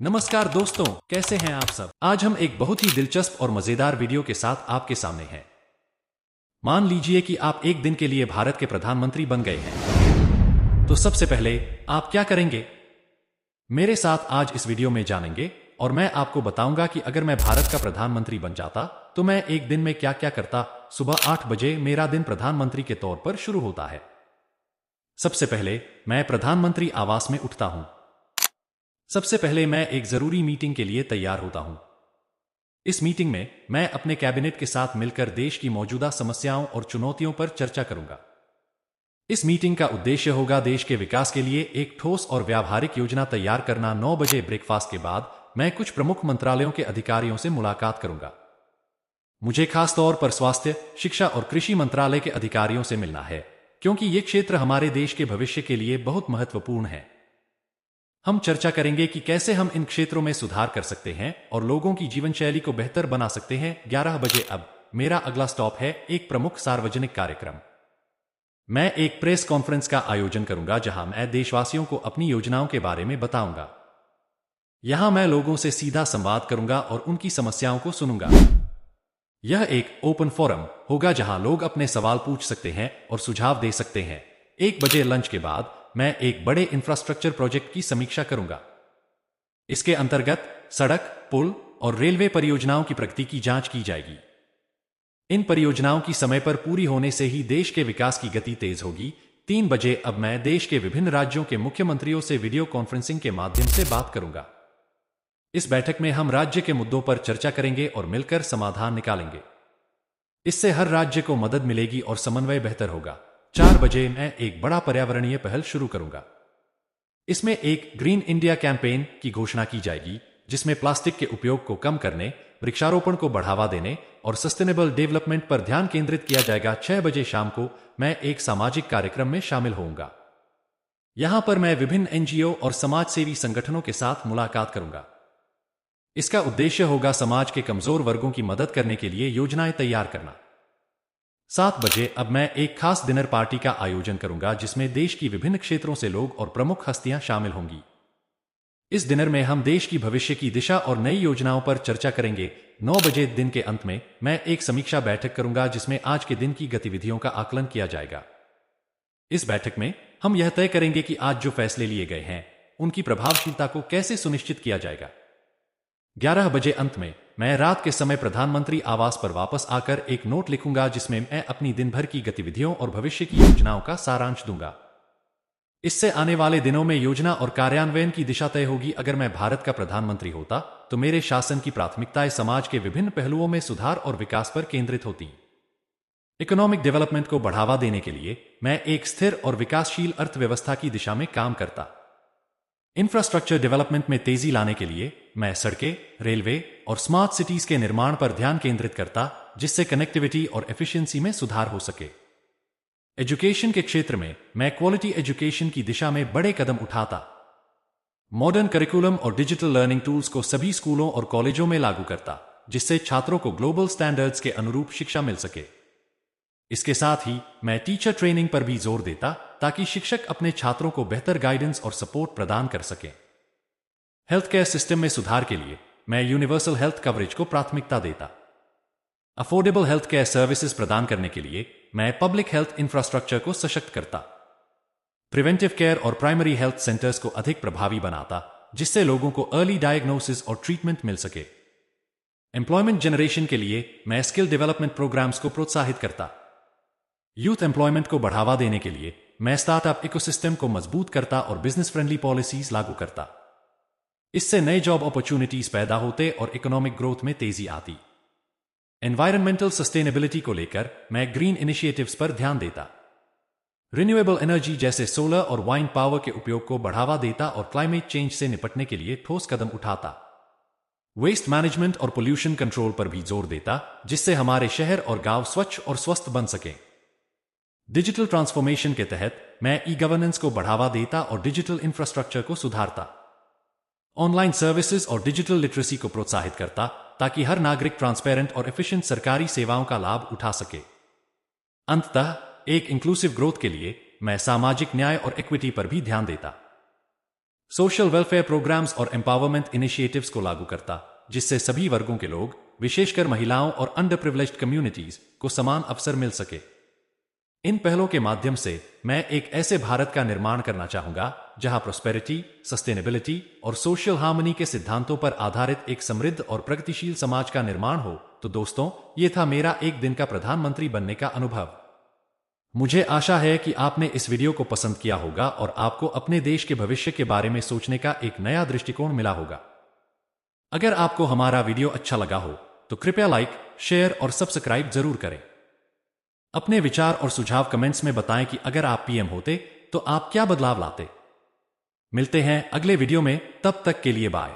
नमस्कार दोस्तों, कैसे हैं आप सब। आज हम एक बहुत ही दिलचस्प और मजेदार वीडियो के साथ आपके सामने हैं। मान लीजिए कि आप एक दिन के लिए भारत के प्रधानमंत्री बन गए हैं। तो सबसे पहले आप क्या करेंगे, मेरे साथ आज इस वीडियो में जानेंगे और मैं आपको बताऊंगा कि अगर मैं भारत का प्रधानमंत्री बन जाता तो मैं एक दिन में क्या क्या करता। सुबह 8 बजे मेरा दिन प्रधानमंत्री के तौर पर शुरू होता है। सबसे पहले मैं प्रधानमंत्री आवास में उठता हूं। सबसे पहले मैं एक जरूरी मीटिंग के लिए तैयार होता हूं। इस मीटिंग में मैं अपने कैबिनेट के साथ मिलकर देश की मौजूदा समस्याओं और चुनौतियों पर चर्चा करूंगा। इस मीटिंग का उद्देश्य होगा देश के विकास के लिए एक ठोस और व्यावहारिक योजना तैयार करना। 9 बजे ब्रेकफास्ट के बाद मैं कुछ प्रमुख मंत्रालयों के अधिकारियों से मुलाकात करूंगा। मुझे खास तौर पर स्वास्थ्य, शिक्षा और कृषि मंत्रालय के अधिकारियों से मिलना है, क्योंकि ये क्षेत्र हमारे देश के भविष्य के लिए बहुत महत्वपूर्ण है। हम चर्चा करेंगे कि कैसे हम इन क्षेत्रों में सुधार कर सकते हैं और लोगों की जीवन शैली को बेहतर बना सकते हैं। 11 बजे अब मेरा अगला स्टॉप है एक प्रमुख सार्वजनिक कार्यक्रम। मैं एक प्रेस कॉन्फ्रेंस का आयोजन करूंगा जहां मैं देशवासियों को अपनी योजनाओं के बारे में बताऊंगा। यहां मैं लोगों से सीधा संवाद करूंगा और उनकी समस्याओं को सुनूंगा। यह एक ओपन फोरम होगा जहां लोग अपने सवाल पूछ सकते हैं और सुझाव दे सकते हैं। 1 बजे लंच के बाद मैं एक बड़े इंफ्रास्ट्रक्चर प्रोजेक्ट की समीक्षा करूंगा। इसके अंतर्गत सड़क, पुल और रेलवे परियोजनाओं की प्रगति की जांच की जाएगी। इन परियोजनाओं की समय पर पूरी होने से ही देश के विकास की गति तेज होगी। 3 बजे अब मैं देश के विभिन्न राज्यों के मुख्यमंत्रियों से वीडियो कॉन्फ्रेंसिंग के माध्यम से बात करूंगा। इस बैठक में हम राज्य के मुद्दों पर चर्चा करेंगे और मिलकर समाधान निकालेंगे। इससे हर राज्य को मदद मिलेगी और समन्वय बेहतर होगा। 4 बजे मैं एक बड़ा पर्यावरणीय पहल शुरू करूंगा। इसमें एक ग्रीन इंडिया कैंपेन की घोषणा की जाएगी, जिसमें प्लास्टिक के उपयोग को कम करने, वृक्षारोपण को बढ़ावा देने और सस्टेनेबल डेवलपमेंट पर ध्यान केंद्रित किया जाएगा। 6 बजे शाम को मैं एक सामाजिक कार्यक्रम में शामिल होऊंगा। यहां पर मैं विभिन्न एनजीओ और समाज सेवी संगठनों के साथ मुलाकात करूंगा। इसका उद्देश्य होगा समाज के कमजोर वर्गों की मदद करने के लिए योजनाएं तैयार करना। 7 बजे अब मैं एक खास डिनर पार्टी का आयोजन करूंगा, जिसमें देश की विभिन्न क्षेत्रों से लोग और प्रमुख हस्तियां शामिल होंगी। इस डिनर में हम देश की भविष्य की दिशा और नई योजनाओं पर चर्चा करेंगे। 9 बजे दिन के अंत में मैं एक समीक्षा बैठक करूंगा, जिसमें आज के दिन की गतिविधियों का आकलन किया जाएगा। इस बैठक में हम यह तय करेंगे कि आज जो फैसले लिए गए हैं उनकी प्रभावशीलता को कैसे सुनिश्चित किया जाएगा। 11 बजे अंत में मैं रात के समय प्रधानमंत्री आवास पर वापस आकर एक नोट लिखूंगा, जिसमें मैं अपनी दिन भर की गतिविधियों और भविष्य की योजनाओं का सारांश दूंगा। इससे आने वाले दिनों में योजना और कार्यान्वयन की दिशा तय होगी। अगर मैं भारत का प्रधानमंत्री होता तो मेरे शासन की प्राथमिकताएं समाज के विभिन्न पहलुओं में सुधार और विकास पर केंद्रित होती। इकोनॉमिक डेवलपमेंट को बढ़ावा देने के लिए मैं एक स्थिर और विकासशील अर्थव्यवस्था की दिशा में काम करता। इंफ्रास्ट्रक्चर डेवलपमेंट में तेजी लाने के लिए मैं सड़कें, रेलवे और स्मार्ट सिटीज के निर्माण पर ध्यान केंद्रित करता, जिससे कनेक्टिविटी और एफिशिएंसी में सुधार हो सके। एजुकेशन के क्षेत्र में मैं क्वालिटी एजुकेशन की दिशा में बड़े कदम उठाता। मॉडर्न करिकुलम और डिजिटल लर्निंग टूल्स को सभी स्कूलों और कॉलेजों में लागू करता, जिससे छात्रों को ग्लोबल स्टैंडर्ड्स के अनुरूप शिक्षा मिल सके। इसके साथ ही मैं टीचर ट्रेनिंग पर भी जोर देता, ताकि शिक्षक अपने छात्रों को बेहतर गाइडेंस और सपोर्ट प्रदान कर सकें। हेल्थ केयर सिस्टम में सुधार के लिए मैं यूनिवर्सल हेल्थ कवरेज को प्राथमिकता देता। अफोर्डेबल हेल्थ केयर सर्विसेज प्रदान करने के लिए मैं पब्लिक हेल्थ इंफ्रास्ट्रक्चर को सशक्त करता। प्रिवेंटिव केयर और प्राइमरी हेल्थ सेंटर्स को अधिक प्रभावी बनाता, जिससे लोगों को अर्ली डायग्नोसिस और ट्रीटमेंट मिल सके। एम्प्लॉयमेंट जनरेशन के लिए मैं स्किल डेवलपमेंट प्रोग्राम्स को प्रोत्साहित करता। यूथ एम्प्लॉयमेंट को बढ़ावा देने के लिए मैं स्टार्टअप इकोसिस्टम को मजबूत करता और बिजनेस फ्रेंडली पॉलिसीज लागू करता। इससे नए जॉब अपॉर्चुनिटीज पैदा होते और इकोनॉमिक ग्रोथ में तेजी आती। एनवायरमेंटल सस्टेनेबिलिटी को लेकर मैं ग्रीन इनिशिएटिव्स पर ध्यान देता। रिन्यूएबल एनर्जी जैसे सोलर और वाइंड पावर के उपयोग को बढ़ावा देता और क्लाइमेट चेंज से निपटने के लिए ठोस कदम उठाता। वेस्ट मैनेजमेंट और पोल्यूशन कंट्रोल पर भी जोर देता, जिससे हमारे शहर और गांव स्वच्छ और स्वस्थ बन सके। डिजिटल ट्रांसफॉर्मेशन के तहत मैं ई गवर्नेंस को बढ़ावा देता और डिजिटल इंफ्रास्ट्रक्चर को सुधारता। ऑनलाइन सर्विसेज और डिजिटल लिटरेसी को प्रोत्साहित करता, ताकि हर नागरिक ट्रांसपेरेंट और एफिशिएंट सरकारी सेवाओं का लाभ उठा सके। अंततः एक इंक्लूसिव ग्रोथ के लिए मैं सामाजिक न्याय और इक्विटी पर भी ध्यान देता। सोशल वेलफेयर प्रोग्राम्स और एम्पावरमेंट इनिशिएटिव्स को लागू करता, जिससे सभी वर्गों के लोग, विशेषकर महिलाओं और अंडर प्रिविलेज्ड कम्युनिटीज को समान अवसर मिल सके। इन पहलों के माध्यम से मैं एक ऐसे भारत का निर्माण करना चाहूंगा जहां प्रोस्पेरिटी, सस्टेनेबिलिटी और सोशल हार्मनी के सिद्धांतों पर आधारित एक समृद्ध और प्रगतिशील समाज का निर्माण हो। तो दोस्तों, ये था मेरा एक दिन का प्रधानमंत्री बनने का अनुभव। मुझे आशा है कि आपने इस वीडियो को पसंद किया होगा और आपको अपने देश के भविष्य के बारे में सोचने का एक नया दृष्टिकोण मिला होगा। अगर आपको हमारा वीडियो अच्छा लगा हो तो कृपया लाइक, शेयर और सब्सक्राइब जरूर करें। अपने विचार और सुझाव कमेंट्स में बताएं कि अगर आप पीएम होते तो आप क्या बदलाव लाते। मिलते हैं अगले वीडियो में, तब तक के लिए बाय।